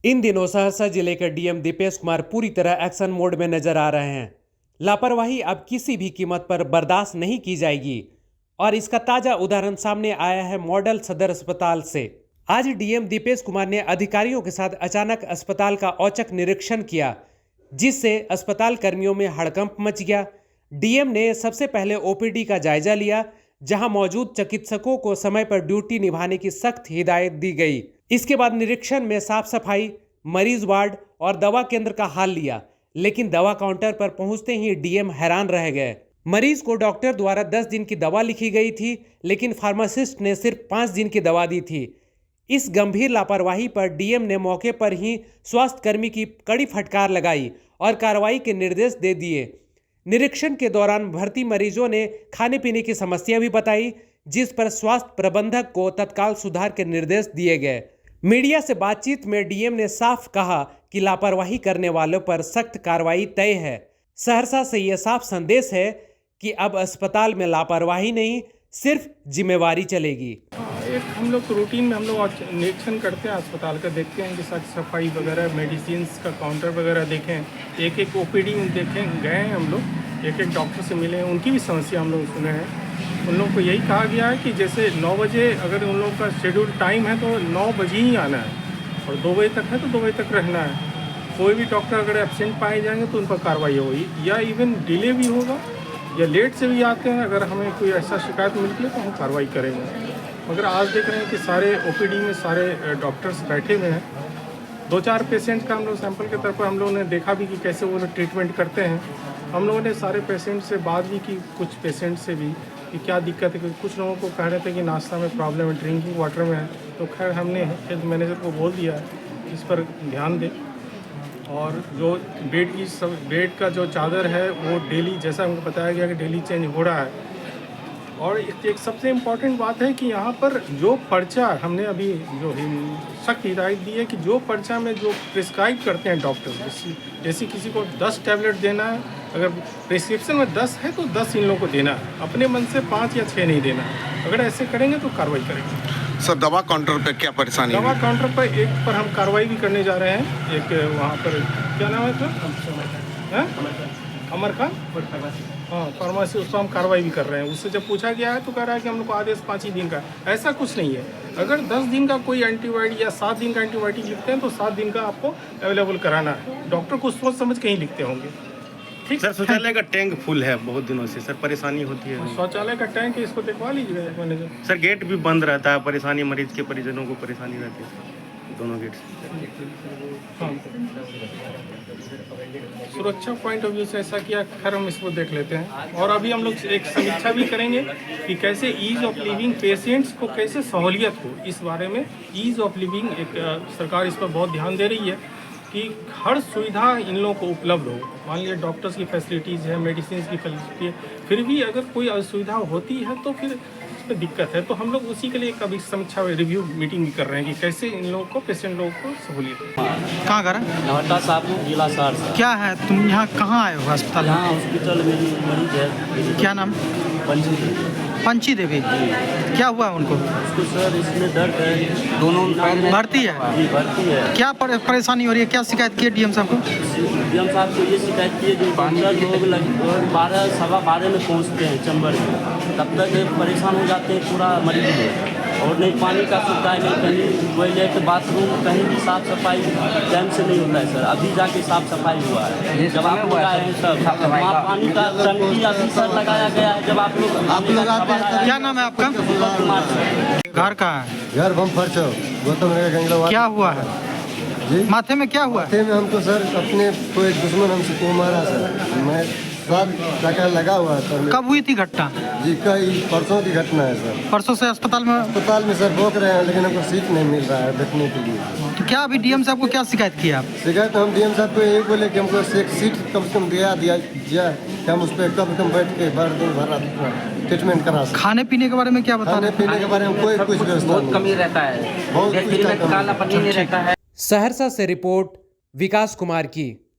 इन दिनों सहरसा जिले के डीएम दीपेश कुमार पूरी तरह एक्शन मोड में नजर आ रहे हैं। लापरवाही अब किसी भी कीमत पर बर्दाश्त नहीं की जाएगी और इसका ताजा उदाहरण सामने आया है मॉडल सदर अस्पताल से। आज डीएम दीपेश कुमार ने अधिकारियों के साथ अचानक अस्पताल का औचक निरीक्षण किया, जिससे अस्पताल कर्मियों में हड़कंप मच गया। डीएम ने सबसे पहले ओपीडी का जायजा लिया, जहां मौजूद चिकित्सकों को समय पर ड्यूटी निभाने की सख्त हिदायत दी गई। इसके बाद निरीक्षण में साफ सफाई, मरीज वार्ड और दवा केंद्र का हाल लिया, लेकिन दवा काउंटर पर पहुंचते ही डीएम हैरान रह गए। मरीज को डॉक्टर द्वारा 10 दिन की दवा लिखी गई थी, लेकिन फार्मासिस्ट ने सिर्फ 5 दिन की दवा दी थी। इस गंभीर लापरवाही पर डीएम ने मौके पर ही स्वास्थ्य कर्मी की कड़ी फटकार लगाई और कार्रवाई के निर्देश दे दिए। निरीक्षण के दौरान भर्ती मरीजों ने खाने पीने की समस्या भी बताई, जिस पर स्वास्थ्य प्रबंधक को तत्काल सुधार के निर्देश दिए गए। मीडिया से बातचीत में डीएम ने साफ कहा कि लापरवाही करने वालों पर सख्त कार्रवाई तय है। सहरसा से यह साफ संदेश है कि अब अस्पताल में लापरवाही नहीं, सिर्फ जिम्मेवारी चलेगी। एक हम लोग रूटीन में हम लोग निरीक्षण करते हैं अस्पताल का, देखते हैं कि साफ सफाई वगैरह, मेडिसिन का काउंटर वगैरह देखें, एक एक ओपीडी में देखें, गए हैं हम लोग, एक एक डॉक्टर से मिले हैं, उनकी भी समस्या हम लोग सुने हैं। उन लोगों को यही कहा गया है कि जैसे 9 बजे अगर उन लोगों का शेड्यूल टाइम है तो 9 बजे ही आना है और 2 बजे तक है तो 2 बजे तक रहना है। कोई भी डॉक्टर अगर एब्सेंट पाए जाएंगे तो उन पर कार्रवाई होगी, या इवन डिले भी होगा या लेट से भी आते हैं। अगर हमें कोई ऐसा शिकायत मिलती है तो हम कार्रवाई करेंगे। मगर आज देख रहे हैं कि सारे ओपीडी में सारे डॉक्टर्स बैठे हुए हैं। 2-4 पेशेंट का हम लोग सैंपल के तौर पर हम लोगों ने देखा भी कि कैसे वो लोग ट्रीटमेंट करते हैं। हम लोगों ने सारे पेशेंट से बात भी की, कुछ पेशेंट से भी, कि क्या दिक्कत है। कुछ लोगों को कह रहे थे कि नाश्ता में प्रॉब्लम है, ड्रिंकिंग वाटर में है, तो खैर हमने हेल्थ मैनेजर को बोल दिया है इस पर ध्यान दे। और जो बेड का जो चादर है वो डेली, जैसा हमको बताया गया कि डेली चेंज हो रहा है। और एक सबसे इम्पॉर्टेंट बात है कि यहाँ पर जो पर्चा हमने अभी जो सख्त हिदायत दी है कि जो पर्चा में जो प्रिस्क्राइब करते हैं डॉक्टर, जैसे किसी को 10 टैबलेट देना है, अगर प्रिस्क्रिप्शन में 10 है तो 10 इन लोगों को देना है, अपने मन से 5 या 6 नहीं देना है। अगर ऐसे करेंगे तो कार्रवाई करेंगे। सर, दवा काउंटर पर क्या परेशानी? दवा काउंटर पर एक पर हम कार्रवाई भी करने जा रहे हैं। एक वहाँ पर क्या नाम है सर, अमर खान, हाँ फार्मेसी, उस पर हम कार्रवाई भी कर रहे हैं। उससे जब पूछा गया है तो कह रहा है कि हम लोग को आदेश 5 ही दिन का। ऐसा कुछ नहीं है। अगर 10 दिन का कोई एंटीबायोटिक या 7 दिन का एंटीबायोटिक लिखते हैं तो 7 दिन का आपको अवेलेबल कराना है। डॉक्टर कुछ सोच समझ के ही लिखते होंगे। ठीक सर, शौचालय का टैंक फुल है बहुत दिनों से सर, परेशानी होती है। शौचालय का टैंक है, इसको देखवा लीजिएगा मैनेजर। सर, गेट भी बंद रहता है, परेशानी मरीज के परिजनों को परेशानी रहती है दोनों गेट से। हाँ, सुरक्षा पॉइंट ऑफ व्यू से ऐसा किया, खैर हम इसको देख लेते हैं। और अभी हम लोग एक समीक्षा भी करेंगे कि कैसे ईज ऑफ लिविंग, पेशेंट्स को कैसे सहूलियत हो, इस बारे में ईज ऑफ लिविंग एक सरकार इस पर बहुत ध्यान दे रही है कि हर सुविधा इन लोगों को उपलब्ध हो। मान लीजिए डॉक्टर्स की फैसिलिटीज़ है, मेडिसिन की फैसिलिटी है, फिर भी अगर कोई असुविधा होती है तो फिर इसमें दिक्कत है। तो हम लोग उसी के लिए कभी समीक्षा रिव्यू मीटिंग भी कर रहे हैं कि कैसे इन लोगों को, पेशेंट लोगों को सहूलियत। कहाँ कर रहे हैं? नवटा साबू, जिला सहरसा। क्या है, तुम यहाँ कहाँ आए हो अस्पताल? यहाँ हॉस्पिटल में मरीज है। क्या नाम? पंची देवी। क्या हुआ उनको? उसको सर इसमें दर्द है, दोनों पैर में। भर्ती है? जी भर्ती है। क्या परेशानी हो रही है? क्या शिकायत की है डीएम साहब को? डीएम साहब को ये शिकायत की है कि अंदर लोग 12 सवा 12 में पहुँचते हैं चैम्बर में, तब तक परेशान हो जाते हैं पूरा मरीज लोग। और नहीं पानी का सुविधा है, नहीं कहीं टॉयलेट, बाथरूम, कहीं भी साफ़ सफाई टाइम से नहीं होता है सर। अभी जाके साफ़ सफाई हुआ है, जब आप लोग आए हैं तब वहाँ पानी का टंकी अभी सर लगाया गया है। जब आप लोग आते हैं। क्या नाम है आपका? घर कहाँ है? घर बम्फर चौक, गौतम नगर गंगलावा। क्या हुआ है जी? माथे में क्या हुआ? माथे में हमको सर अपने कोई दुश्मन हमसे को मारा सर। मैं 7 टका लगा हुआ है सर। कब हुई थी घटना? जी कई परसों की घटना है सर। परसों से अस्पताल में सर भोग रहे हैं, लेकिन हमको सीट नहीं मिल रहा है बैठने के लिए। तो क्या अभी डीएम साहब को क्या शिकायत की आप? शिकायत हम डीएम साहब को यही बोले कि हमको सीट कम से कम दिया जाए कि हम उस पर कम से कम बैठ के भर ट्रीटमेंट करा सकते। खाने पीने के बारे में क्या बता रहे? खाने पीने के बारे में कोई कुछ व्यवस्था बहुत कमी रहता है, बहुत काला पनीर नहीं रहता है। सहरसा से रिपोर्ट विकास कुमार की।